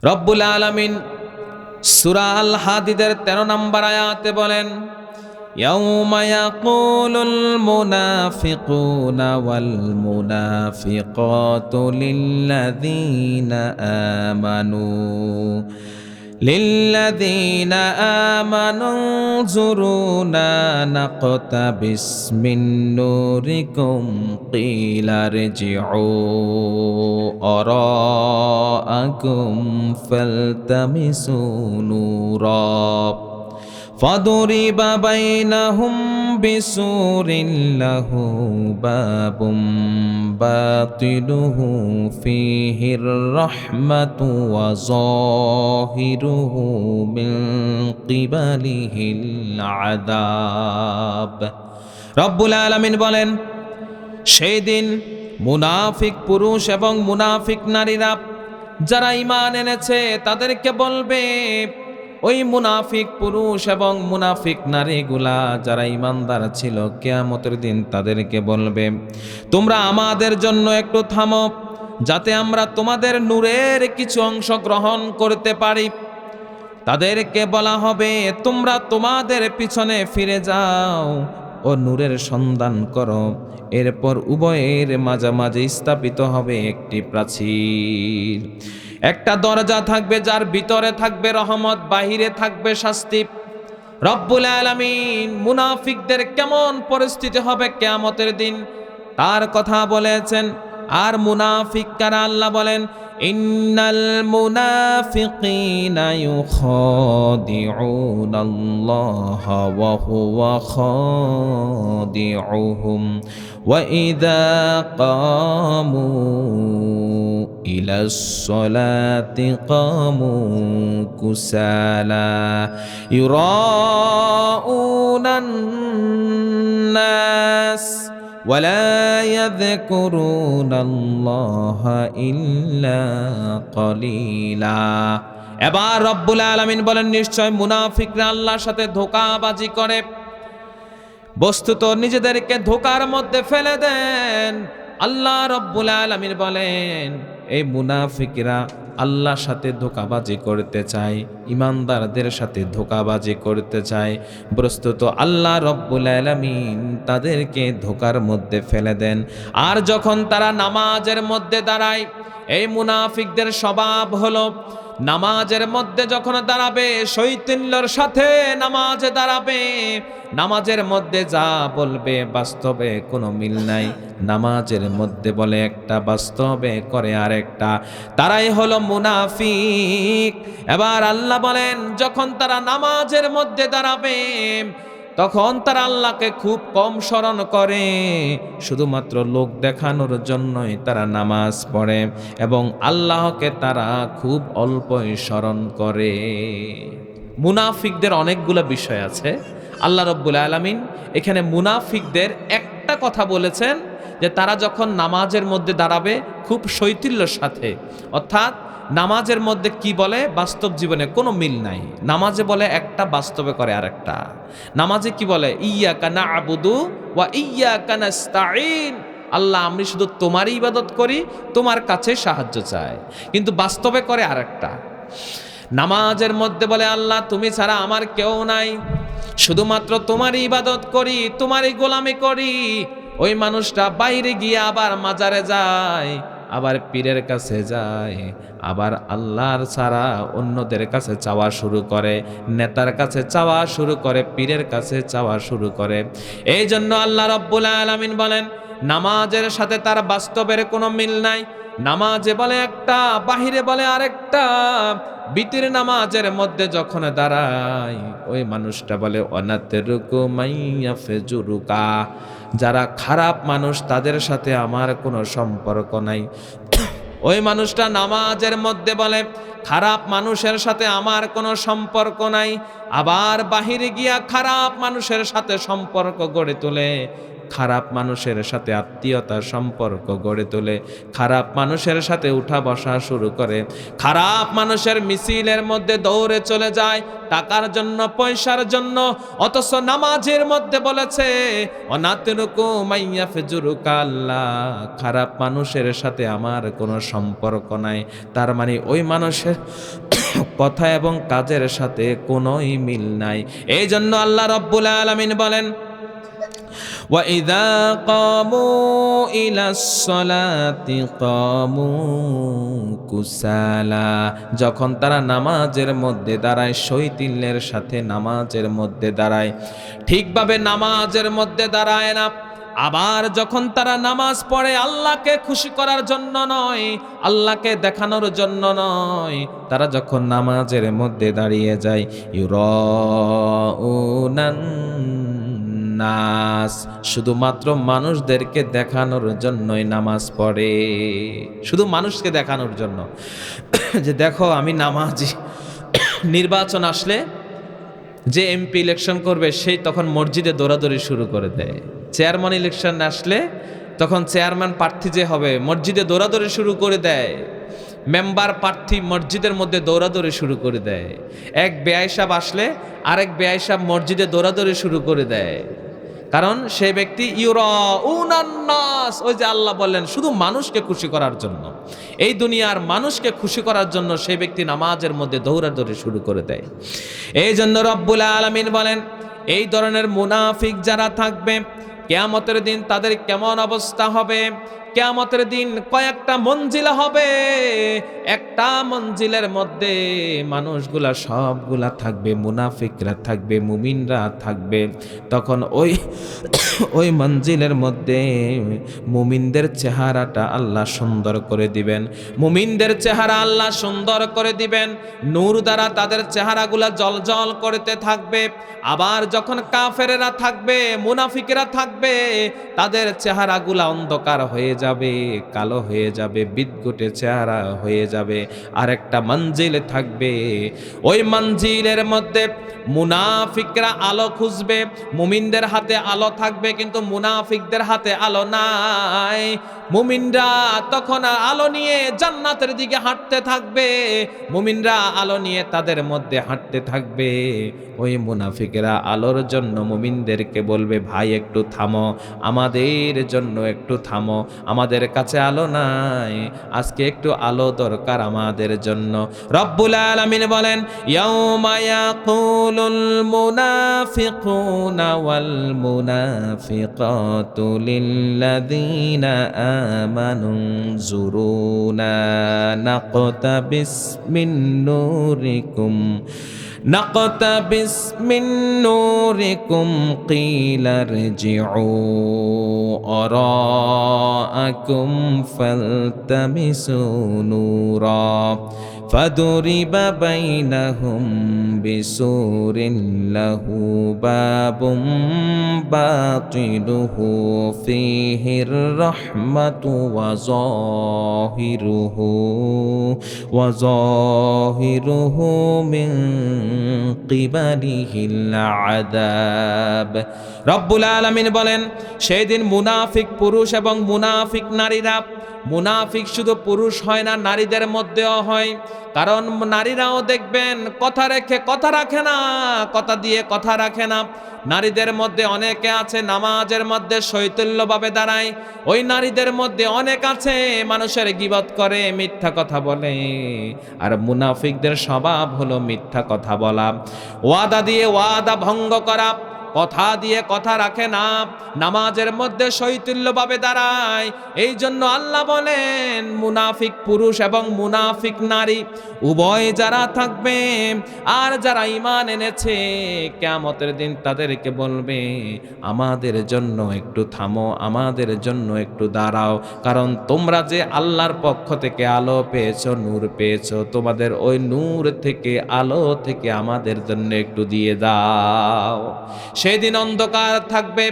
রব্বুল আলামিন সূরা আল হাদিদের 13 নম্বর আয়াতে বলেন, ইয়াউমা ইয়াকুলুল মুনাফিকুনা ওয়াল মুনাফিকাতু লিল্লাযীনা আমানু যুরুনা নাকতাবিস মিন নূরিকুম কিলা রজিউ আরাআকুম ফালতামিসু নূরা فضرب بينهم بسور له باب باطنه فيه الرحمة وظاهره من قبله العذاب রব্বুল আলামিন বলেন, সেই দিন মুনাফিক পুরুষ এবং মুনাফিক নারীরা যারা ঈমান এনেছে তাদেরকে বলবে, ওই মুনাফিক পুরুষ এবং মুনাফিক নারীগুলা যারা ঈমানদার ছিল কিয়ামতের দিন তাদেরকে বলবে, তোমরা আমাদের জন্য একটু থামো যাতে আমরা তোমাদের নূরের কিছু অংশ গ্রহণ করতে পারি। তাদেরকে বলা হবে, তোমরা তোমাদের পিছনে ফিরে যাও ও নূরের সন্ধান করো। এরপর উভয়ের মাঝামাঝি স্থাপিত হবে একটি প্রাচীর, একটা দরজা থাকবে যার ভিতরে থাকবে রহমত, বাহিরে থাকবে শাস্তি। রব্বুল আলামিন মুনাফিকদের কেমন পরিস্থিতি হবে কিয়ামতের দিন তার কথা বলেছেন। আর মুনাফিক কারা আল্লাহ বলেন, ইন্নাল মুনাফিকিনা ইউখাদিউনাল্লাহা ওয়া হুয়া খাদিউহুম ওয়া ইযা কামু ইলাস সালাতি কামু কুসালা ইউরাউনান নাস ولا يذكرون الله إلا قليلا। এবার রব্বুল আলামিন বলেন, নিশ্চয় মুনাফিকরা আল্লাহর সাথে ধোঁকাবাজি করে, বস্তুত নিজেদেরকে ধোঁকার মধ্যে ফেলে দেন। আল্লাহ রব্বুল আলামিন বলেন, এই মুনাফিকরা আল্লাহর সাথে ধোঁকাবাজি করতে চায়, ইমানদারদের সাথে ধোঁকাবাজি করতে চায়, বস্তুত আল্লাহ রব্বুল আলামিন তাদেরকে ধোঁকার মধ্যে ফেলে দেন। আর যখন তারা নামাজের মধ্যে দাঁড়ায়, এই মুনাফিকদের স্বভাব হলো নামাজের মধ্যে যখন দাঁড়াবে শৈথিল্যর সাথে নামাজে দাঁড়াবে, নামাজের মধ্যে যা বলবে বাস্তবে কোনো মিল নাই। নামাজের মধ্যে বলে একটা, বাস্তবে করে আরেকটা। তারাই হলো মুনাফিক। এবার আল্লাহ বলেন, যখন তারা নামাজের মধ্যে দাঁড়াবে তখন তারা আল্লাহকে খুব কম স্মরণ করে, শুধুমাত্র লোক দেখানোর জন্যই তারা নামাজ পড়ে এবং আল্লাহকে তারা খুব অল্পই স্মরণ করে। মুনাফিকদের অনেকগুলো বিষয় আছে। আল্লাহ রব্বুল আলামিন এখানে মুনাফিকদের একটা কথা বলেছেন যে তারা যখন নামাজের মধ্যে দাঁড়াবে খুব শৈথিল্যের সাথে, অর্থাৎ নামাজের মধ্যে কি বলে বাস্তব জীবনে কোনো মিল নাই। নামাজে বলে একটা, বাস্তবে করে আরেকটা। নামাজে কি বলে, ইয়্যাকা না'বুদু ওয়া ইয়্যাকা নাস্তাঈন, আল্লাহ আমি শুধু তোমারই ইবাদত করি, তোমার কাছে সাহায্য চাই, কিন্তু বাস্তবে করে আরেকটা। নামাজের মধ্যে বলে, আল্লাহ তুমি ছাড়া আমার কেউ নাই, শুধুমাত্র তোমারই ইবাদত করি, তোমারই গোলামি করি। ওই মানুষটা বাইরে গিয়ে আবার মাজারে যায়, আবার পীরের কাছে যায়, আবার আল্লাহর ছাড়া অন্যদের কাছে চাওয়া শুরু করে, নেতার কাছে চাওয়া শুরু করে, পীরের কাছে চাওয়া শুরু করে। এই জন্য আল্লাহ রব্বুল আলামিন বলেন, নামাজের সাথে তার বাস্তবের কোনো মিল নাই। নামাজে বলে একটা, বাহিরে বলে আরেকটা। বিতির নামাজের মধ্যে যখন দাঁড়ায় ওই মানুষটা বলে, অনাতেরুকু মাইয়া ফেজুরুকা, যারা খারাপ মানুষ তাদের সাথে আমার কোনো সম্পর্ক নাই। ওই মানুষটা নামাজের মধ্যে বলে, খারাপ মানুষের সাথে আমার কোনো সম্পর্ক নাই, আবার বাহিরে গিয়া খারাপ মানুষের সাথে সম্পর্ক গড়ে তোলে। খারাপ মানুষের সাথে আত্মীয়তার সম্পর্ক গড়ে তোলে, খারাপ মানুষের সাথে উঠা বসা শুরু করে, খারাপ মানুষের মিছিলের মধ্যে দৌড়ে চলে যায় টাকার জন্য, পয়সার জন্য। অথচ নামাজের মধ্যে বলেছে অনাতরুকু মাইয়াফজুরুকা আল্লাহ, খারাপ মানুষের সাথে আমার কোনো সম্পর্ক নাই। তার মানে ওই মানুষের কথা এবং কাজের সাথে কোনোই মিল নাই। এই জন্য আল্লাহ রাব্বুল আলামিন বলেন وَإِذَا قَامُوا إِلَى الصَّلَاةِ قَامُوا كُسَالَى, যখন তারা নামাজের মধ্যে দাঁড়ায়, শৈথিল্যের সাথে নামাজের মধ্যে দাঁড়ায়, ঠিকভাবে নামাজের মধ্যে দাঁড়ায় না। আবার যখন তারা নামাজ পড়ে আল্লাহকে খুশি করার জন্য নয়, আল্লাহকে দেখানোর জন্য নয়, তারা যখন নামাজের মধ্যে দাঁড়িয়ে যায় ইউরাউনান নাস, শুধুমাত্র মানুষদেরকে দেখানোর জন্যই নামাজ পড়ে, শুধু মানুষকে দেখানোর জন্য যে দেখো আমি নামাজি। নির্বাচন আসলে যে এমপি ইলেকশন করবে সেই তখন মসজিদে দৌড়াদৌড়ি শুরু করে দেয়। চেয়ারম্যান ইলেকশন আসলে তখন চেয়ারম্যান প্রার্থী যে হবে মসজিদে দৌড়াদৌড়ি শুরু করে দেয়, মেম্বার প্রার্থী মসজিদের মধ্যে দৌড়াদৌড়ি শুরু করে দেয়। এক বেয়াই সাহেব আসলে আরেক বেয়াই সাহেব মসজিদে দৌড়াদৌড়ি শুরু করে দেয়, কারণ সেই ব্যক্তি ইউরাউনান নাস, ওই যে আল্লাহ বললেন শুধু মানুষকে খুশি করার জন্য, এই দুনিয়ার মানুষকে খুশি করার জন্য সেই ব্যক্তি নামাজের মধ্যে দৌড়াদৌড়ি শুরু করে দেয়। এই জন্য রব্বুল আলামিন বলেন এই ধরনের মুনাফিক যারা থাকবে কিয়ামতের দিন তাদের কেমন অবস্থা হবে। কিয়ামতের দিন কয়েকটা মঞ্জিল হবে, একটা মঞ্জিলের মধ্যে মানুষগুলা সবগুলা থাকবে, মুনাফিকরা থাকবে, মুমিনরা থাকবে। তখন ওই মঞ্জিলের মধ্যে মুমিনদের চেহারাটা আল্লাহ সুন্দর করে দিবেন, মুমিনদের চেহারা আল্লাহ সুন্দর করে দিবেন, নূর দ্বারা তাদের চেহারাগুলা জলজল করতে থাকবে। আবার যখন কাফেরেরা থাকবে, মুনাফিকেরা থাকবে, তাদের চেহারাগুলা অন্ধকার হয়ে যাবে, কালো হয়ে যাবে, বিদঘুটে চেহারা হয়ে যাবে। আর একটা মঞ্জিল থাকবে, ওই মঞ্জিলের মধ্যে মুনাফিকরা আলো খুঁজবে, মুমিনদের হাতে আলো থাকবে কিন্তু মুনাফিকদের হাতে আলো নাই। মুমিনরা তখন আলো নিয়ে জান্নাতের দিকে হাঁটতে থাকবে, মুমিনরা আলো নিয়ে তাদের মধ্যে হাঁটতে থাকবে। ওই মুনাফিকেরা আলোর জন্য মুমিনদেরকে বলবে ভাই একটু থামো, আমাদের জন্য একটু থামো, আমাদের কাছে আলো নাই, আজকে একটু আলো দরকার আমাদের জন্য। রব্বুল আলামিন বলেন ইয়াউমা ইয়াকুলুল মুনাফিকুনা ওয়াল মুনাফিকাতু লিল্লাযীনা আমানু যুরুনা নাকতাবিস মিন নূরিকুম نقتبس من نوركم قيل ارجعوا وراءكم فالتمسوا نورا فضرب بينهم بسور له باب باطنه فيه الرحمة وظاهره من قبله العذاب। রব্বুল আলামিন বলেন সেই দিন মুনাফিক পুরুষ এবং মুনাফিক নারীরা, মুনাফিক শুধু পুরুষ হয় না, নারীদের মধ্যেও হয়। কারণ নারীরাও দেখবেন কথা রেখে কথা রাখে না, কথা দিয়ে কথা রাখে না। নারীদের মধ্যে অনেকে আছে নামাজের মধ্যে শৈথিল্যভাবে দাঁড়ায়, ওই নারীদের মধ্যে অনেক আছে মানুষের গীবত করে, মিথ্যা কথা বলে। আর মুনাফিকদের স্বভাব হলো মিথ্যা কথা বলা, ওয়াদা দিয়ে ওয়াদা ভঙ্গ করা, কথা দিয়ে কথা রাখে না, নামাজের মধ্যে শৈথিল্যভাবে দাঁড়ায়। এই জন্য আল্লাহ বলেন মুনাফিক পুরুষ এবং মুনাফিক নারী উভয় যারা থাকবে, আর যারা ঈমান এনেছে কিয়ামতের দিন তাদেরকে বলবে আমাদের জন্য একটু থামো, আমাদের জন্য একটু দাঁড়াও, কারণ তোমরা যে আল্লাহর পক্ষ থেকে আলো পেয়েছো, নূর পেয়েছো, তোমাদের ওই নূর থেকে আলো থেকে আমাদের জন্য একটু দিয়ে দাও। সেদিন অন্ধকার থাকবে,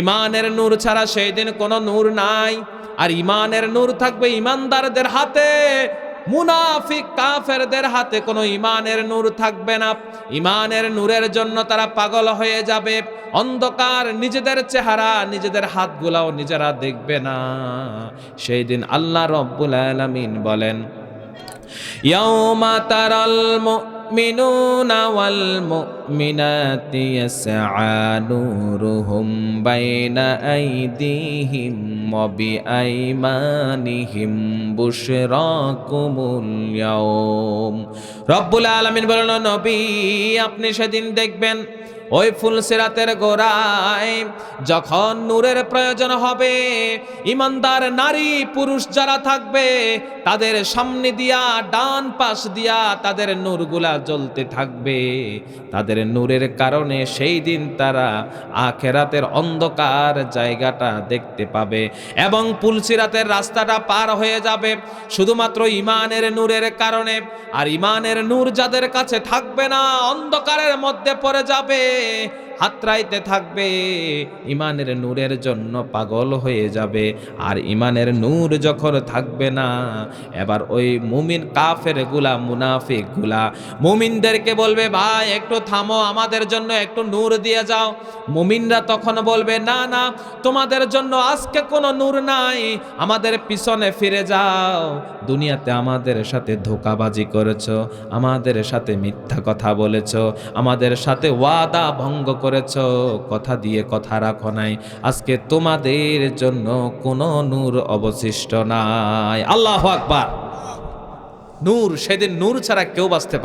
ঈমানের নূর ছাড়া সেই দিন কোনো নূর নাই। আর ঈমানের নূর থাকবে ঈমানদারদের হাতে, মুনাফিক কাফেরদের হাতে কোনো ঈমানের নূর থাকবে না। ঈমানের নূরের জন্য তারা পাগল হয়ে যাবে। অন্ধকার, নিজেদের চেহারা, নিজেদের হাতগুলাও নিজেরা দেখবে না। সেই দিন আল্লাহ রব্বুল আলামিন বলেন, ইয়াউমা তারাল মুমিনুনা ওয়াল মুমিনাতি ইয়াসআ নূরুহুম বাইনা আইদিহিম ওয়া বিআইমানিহিম বুশরাকুমুল ইয়াউম। রব্বুল আলামিন বলেন, নবী আপনি সেদিন দেখবেন ওই ফুলসিরাতের গোড়ায় যখন নূরের প্রয়োজন হবে, ইমানদার নারী পুরুষ যারা থাকবে তাদের সামনে দিয়া, ডান পাশ দিয়া তাদের নূরগুলা জ্বলতে থাকবে। তাদের নূরের কারণে সেই দিন তারা আখেরাতের অন্ধকার জায়গাটা দেখতে পাবে এবং ফুলসিরাতের রাস্তাটা পার হয়ে যাবে শুধুমাত্র ঈমানের নূরের কারণে। আর ঈমানের নূর যাদের কাছে থাকবে না, অন্ধকারের মধ্যে পড়ে যাবে, হাতড়াইতে থাকবে, ঈমানের নূরের জন্য পাগল হয়ে যাবে। আর ঈমানের নূর যখন থাকবে না, এবার ওই মুমিন কাফের গুলা, মুনাফিক গুলা মুমিনদেরকে বলবে, ভাই একটু থামো, আমাদের জন্য একটু নূর দিয়ে যাও। মুমিনরা তখন বলবে, না না, তোমাদের জন্য আজকে কোনো নূর নাই, আমাদের পিছনে ফিরে যাও। দুনিয়াতে আমাদের সাথে ধোঁকাবাজি করেছো, আমাদের সাথে মিথ্যা কথা বলেছো, আমাদের সাথে ওয়াদা ভঙ্গ করেছো, কথা দিয়ে কথা রাখো নাই, আজকে তোমাদের জন্য কোনো নূর অবশিষ্ট নাই। আল্লাহু আকবার। নূর, সেদিন নূর ছাড়া কেউ বাঁচতে পারবে না।